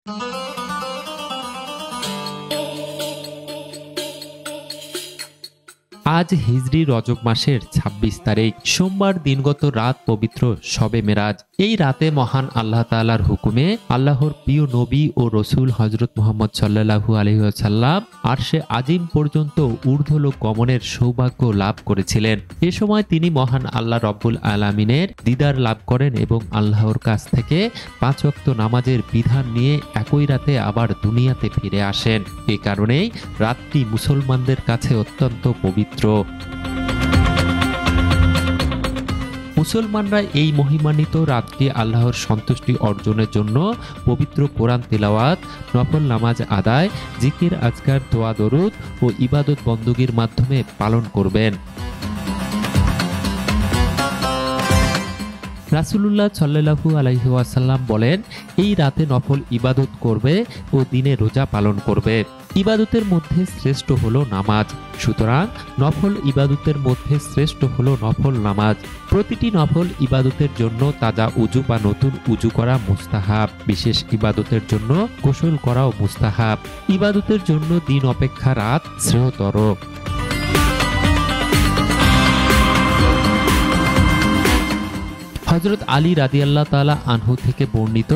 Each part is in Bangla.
আজ হিজরি রজব মাসের ২৬ তারিখ সোমবার দিনগত রাত পবিত্র শবে মেরাজ। এই রাতে মহান আল্লাহ তাআলার হুকুমে আল্লাহর প্রিয় নবী ও রসুল হযরত মুহাম্মদ সাল্লাল্লাহু আলাইহি ওয়াসাল্লাম আরশে আজিম পর্যন্ত ঊর্ধ্বলোক গমনের সৌভাগ্য লাভ করেছিলেন। এ সময় তিনি মহান আল্লাহ রব্বুল আলামিনের দিদার লাভ করেন এবং আল্লাহর কাছ থেকে ৫ ওয়াক্ত নামাজের বিধান নিয়ে একই রাতে আবার দুনিয়াতে ফিরে আসেন। এ কারণেই রাতটি মুসলমানদের কাছে অত্যন্ত পবিত্র। মুসলমানরা এই মহিমান্বিত রাতটি আল্লাহর সন্তুষ্টি অর্জনের জন্য পবিত্র কোরআন তিলাওয়াত, নফল নামাজ আদায়, জিকির আজকার, দোয়া দরুদ ও ইবাদত বন্দগির মাধ্যমে পালন করবেন। রাসূলুল্লাহ সাল্লাল্লাহু আলাইহি ওয়াসাল্লাম বলেন, এই রাতে নফল ইবাদত করবে ও দিনে রোজা পালন করবে। ইবাদতের মধ্যে শ্রেষ্ঠ হলো নামাজ। সুতরাং নফল ইবাদতের মধ্যে শ্রেষ্ঠ হলো নফল নামাজ। প্রতিটি নফল ইবাদতের জন্য তাজা উজু বা নতুন উজু করা মুস্তাহাব। বিশেষ ইবাদতের জন্য গোসল করাও মুস্তাহাব। ইবাদতের জন্য দিন অপেক্ষা রাত শ্রেয়তর। হযরত আলী রাদিয়াল্লাহু তাআলা আনহু থেকে বর্ণিত,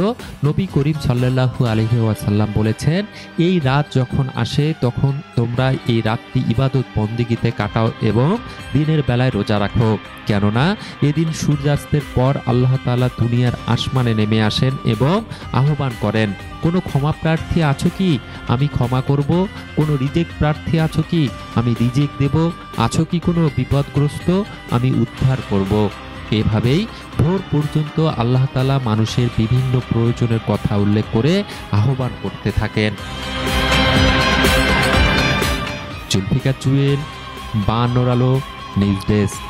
নবী করিম সাল্লাল্লাহু আলাইহি ওয়াসাল্লাম বলেছেন, এই রাত যখন আসে তখন তোমরা এই রাতটি ইবাদত বন্দেগীতে কাটাও এবং দিনের বেলায় রোজা রাখো। কেননা এদিন সূর্যাস্তের পর আল্লাহ তাআলা দুনিয়ার আসমানে নেমে আসেন এবং আহ্বান করেন, কোনো ক্ষমা প্রার্থী আছো কি? আমি ক্ষমা করব। কোনো রিজেক্ট প্রার্থী আছো কি? আমি রিজেক্ট দেব। আছো কি কোনো বিপদগ্রস্ত? আমি উদ্ধার করব। এভাবেই ভোর পর্যন্ত আল্লাহ তাআলা মানুষের বিভিন্ন প্রয়োজনের কথা উল্লেখ করে আহ্বান করতে থাকেন। জুলফিকার জুয়েল, ৫২ আলো, নিউজ ডেস্ক।